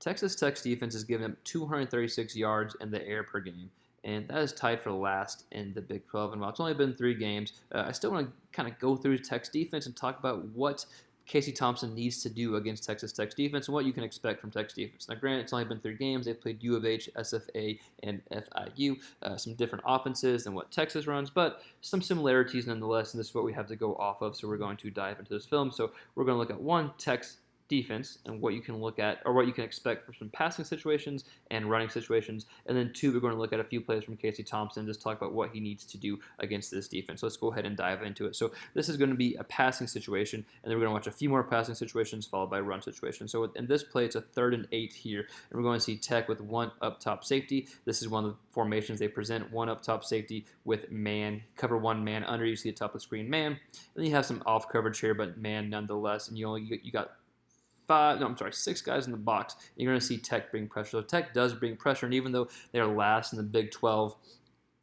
Texas Tech's defense is giving up 236 yards in the air per game, and that is tied for last in the Big 12. And while it's only been 3 games, I still want to kind of go through Tech's defense and talk about what Casey Thompson needs to do against Texas Tech's defense and what you can expect from Tech's defense. Now, granted, it's only been 3 games. They've played U of H, SFA, and FIU. Some different offenses than what Texas runs, but some similarities nonetheless, and this is what we have to go off of, so we're going to dive into this film. So we're going to look at one, Tech's defense and what you can look at or what you can expect for some passing situations and running situations. And then 2, we're going to look at a few plays from Casey Thompson, just talk about what he needs to do against this defense. So let's go ahead and dive into it. So this is going to be a passing situation, and then we're going to watch a few more passing situations followed by run situations. So in this play, it's a 3rd and 8 here, and we're going to see Tech with 1 up top safety. This is one of the formations they present, 1 up top safety with man, cover 1 man under. You see the top of the screen man, and then you have some off coverage here, but man nonetheless, and you got 6 guys in the box. You're going to see Tech bring pressure. So Tech does bring pressure, and even though they are last in the Big 12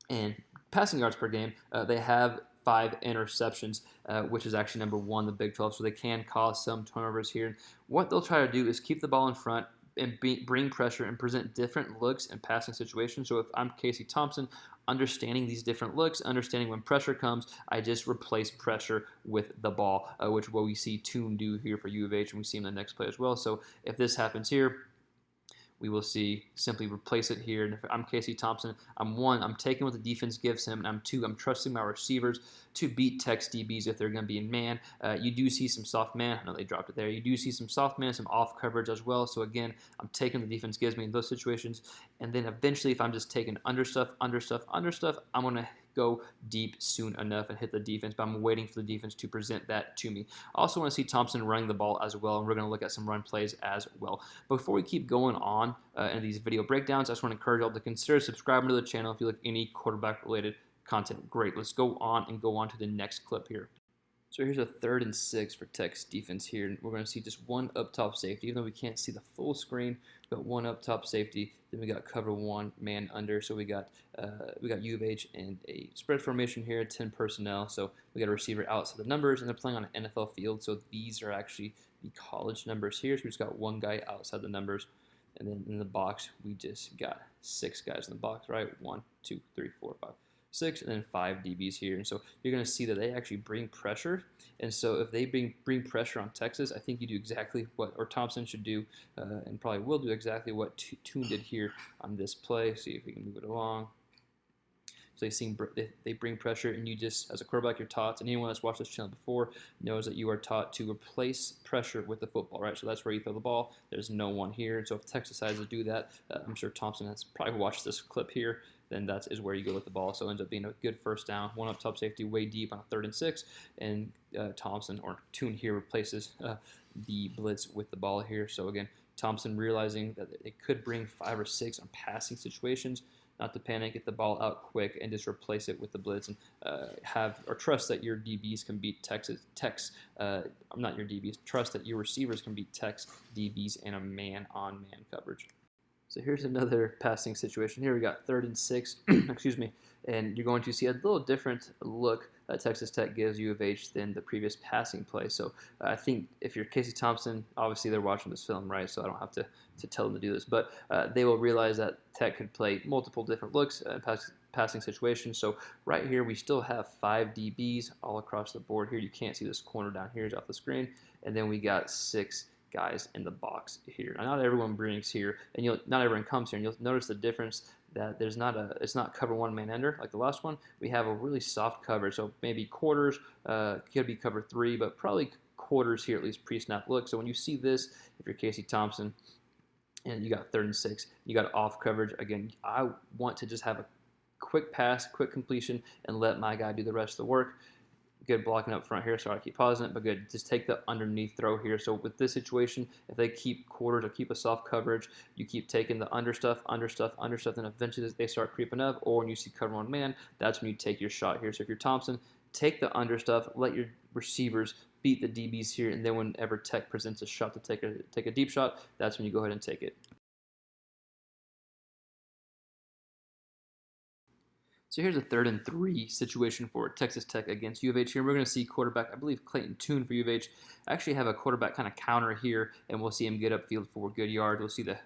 in passing yards per game, they have 5 interceptions, which is actually number 1 in the Big 12, so they can cause some turnovers here. What they'll try to do is keep the ball in front and bring pressure and present different looks and passing situations. So if I'm Casey Thompson, understanding these different looks, understanding when pressure comes, I just replace pressure with the ball, which what we see Toon do here for U of H, and we see in the next play as well. So if this happens here, we will see simply replace it here. And if I'm Casey Thompson, I'm taking what the defense gives him, and I'm 2, I'm trusting my receivers to beat Tech's DBs if they're going to be in man. You do see some soft man. I know they dropped it there. You do see some soft man, some off coverage as well. So again, I'm taking the defense gives me in those situations. And then eventually, if I'm just taking under stuff, I'm going to go deep soon enough and hit the defense, but I'm waiting for the defense to present that to me. I also want to see Thompson running the ball as well, and we're going to look at some run plays as well. Before we keep going on in these video breakdowns, I just want to encourage you all to consider subscribing to the channel if you like any quarterback-related content. Great, let's go on to the next clip here. So here's a 3rd and 6 for Tech's defense here, and we're going to see just 1 up top safety. Even though we can't see the full screen, but 1 up top safety. Then we got cover 1 man under. So we got U of H and a spread formation here, 10 personnel. So we got a receiver outside the numbers, and they're playing on an NFL field. So these are actually the college numbers here. So we just got 1 guy outside the numbers, and then in the box we just got 6 guys in the box, right? 1, 2, 3, 4, 5. 6, and then 5 DBs here. And so you're going to see that they actually bring pressure. And so if they bring pressure on Texas, I think you do exactly what, or Thompson should do, and probably will do exactly what Toon did here on this play. See if we can move it along. So they bring pressure, and you just, as a quarterback, you're taught, and anyone that's watched this channel before knows that you are taught to replace pressure with the football, right? So that's where you throw the ball. There's no one here. So if Texas decides to do that, I'm sure Thompson has probably watched this clip here, then that is where you go with the ball. So it ends up being a good first down. 1 up top safety, way deep on a 3rd and 6, and Thompson, or Toon here, replaces the blitz with the ball here. So again, Thompson realizing that it could bring 5 or 6 on passing situations, not to panic, get the ball out quick, and just replace it with the blitz, and trust that your DBs can beat not your DBs, trust that your receivers can beat Tech's DBs in a man-on-man coverage. So here's another passing situation. Here we got 3rd and 6, excuse me, and you're going to see a little different look that Texas Tech gives U of H than the previous passing play. So I think if you're Casey Thompson, obviously they're watching this film, right? So I don't have to tell them to do this, but they will realize that Tech could play multiple different looks and passing situations. So right here, we still have 5 DBs all across the board here. You can't see this corner down here is off the screen, and then we got 6 guys in the box here. Now, not everyone brings here, and not everyone comes here, and you'll notice the difference that it's not cover 1 man under like the last one. We have a really soft coverage, so maybe quarters, could be cover 3, but probably quarters here, at least pre-snap look. So when you see this, if you're Casey Thompson and you got 3rd and 6, you got off coverage, again, I want to just have a quick pass, quick completion, and let my guy do the rest of the work. Good blocking up front here. Sorry, I keep pausing it, but good. Just take the underneath throw here. So with this situation, if they keep quarters or keep a soft coverage, you keep taking the under stuff, then eventually they start creeping up. Or when you see cover 1 man, that's when you take your shot here. So if you're Thompson, take the under stuff, let your receivers beat the DBs here, and then whenever Tech presents a shot to take a deep shot, that's when you go ahead and take it. So So here's a 3rd and 3 situation for Texas Tech against U of H here. We're going to see quarterback, I believe Clayton Tune for U of H, actually have a quarterback kind of counter here, and we'll see him get upfield for good yard. We'll see the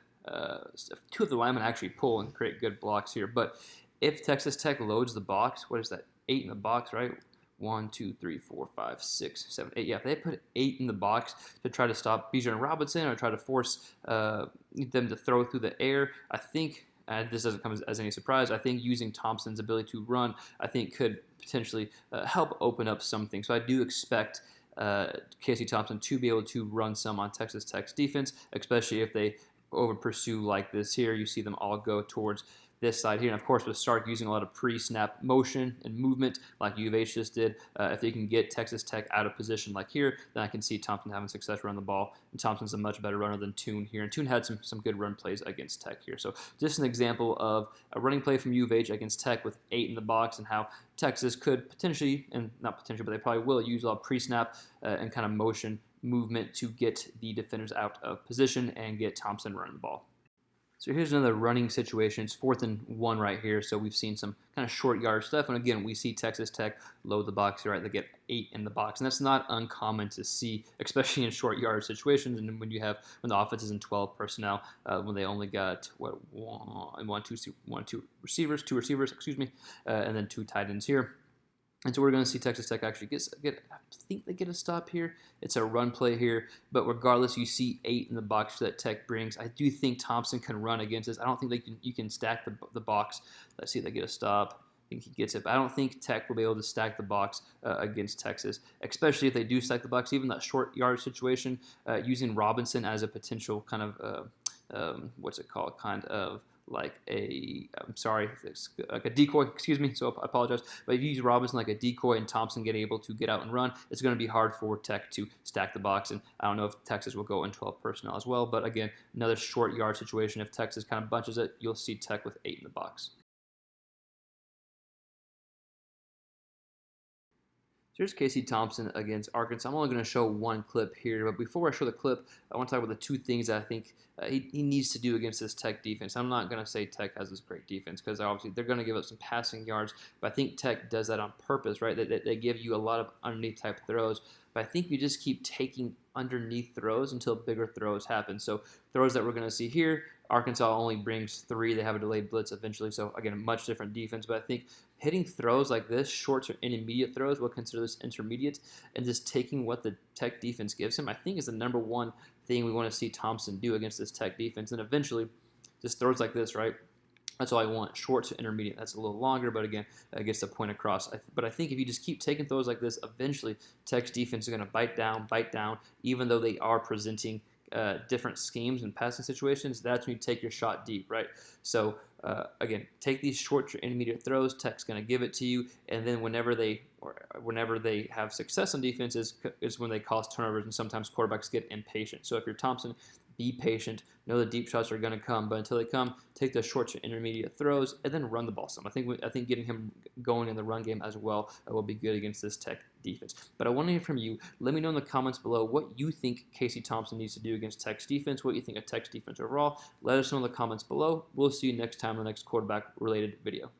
2 of the linemen actually pull and create good blocks here. But if Texas Tech loads the box, what is that? 8 in the box, right? 1, 2, 3, 4, 5, 6, 7, 8. Yeah, if they put 8 in the box to try to stop Bijan Robinson or try to force them to throw through the air, I think, this doesn't come as any surprise, I think using Thompson's ability to run, I think could potentially help open up something. So I do expect Casey Thompson to be able to run some on Texas Tech's defense, especially if they over pursue like this here. You see them all go towards this side here. And of course, with Stark using a lot of pre-snap motion and movement like U of H just did, if they can get Texas Tech out of position like here, then I can see Thompson having success running the ball. And Thompson's a much better runner than Tune here. And Tune had some good run plays against Tech here. So just an example of a running play from U of H against Tech with 8 in the box, and how Texas could potentially, and not potentially, but they probably will use a lot of pre-snap and kind of motion movement to get the defenders out of position and get Thompson running the ball. So here's another running situation. It's 4th and 1 right here. So we've seen some kind of short yard stuff. And again, we see Texas Tech load the box here, right? They get 8 in the box. And that's not uncommon to see, especially in short yard situations. And when the offense is in 12 personnel, when they only got, two receivers, and then 2 tight ends here. And so we're going to see Texas Tech actually I think they get a stop here. It's a run play here. But regardless, you see 8 in the box that Tech brings. I do think Thompson can run against this. I don't think you can stack the box. Let's see if they get a stop. I think he gets it. But I don't think Tech will be able to stack the box against Texas, especially if they do stack the box. Even that short yard situation, using Robinson as a potential kind of, kind of like like a decoy, excuse me, so I apologize. But if you use Robinson like a decoy and Thompson get able to get out and run, it's going to be hard for Tech to stack the box. And I don't know if Texas will go in 12 personnel as well. But again, another short yard situation. If Texas kind of bunches it, you'll see Tech with 8 in the box. So here's Casey Thompson against Arkansas. I'm only going to show one clip here, but before I show the clip, I want to talk about the 2 things that I think he needs to do against this Tech defense. I'm not going to say Tech has this great defense, because obviously they're going to give up some passing yards, but I think Tech does that on purpose, right? They give you a lot of underneath type throws, but I think you just keep taking underneath throws until bigger throws happen. So throws that we're going to see here, Arkansas only brings 3. They have a delayed blitz eventually, so again, a much different defense. But I think hitting throws like this, short or intermediate throws, we'll consider this intermediate, and just taking what the Tech defense gives him, I think is the number one thing we want to see Thompson do against this Tech defense. And eventually, just throws like this, right? That's all I want. Short to intermediate. That's a little longer, but again, it gets the point across. But I think if you just keep taking throws like this, eventually Tech's defense is going to bite down, even though they are presenting different schemes and passing situations. That's when you take your shot deep, right? So again, take these short to intermediate throws. Tech's going to give it to you, and then whenever they have success on defense is when they cause turnovers, and sometimes quarterbacks get impatient. So if you're Thompson, be patient. Know the deep shots are going to come, but until they come, take the short to intermediate throws and then run the ball some. I think getting him going in the run game as well will be good against this Tech defense. But I want to hear from you. Let me know in the comments below what you think Casey Thompson needs to do against Tech's defense, what you think of Tech's defense overall. Let us know in the comments below. We'll see you next time in the next quarterback-related video.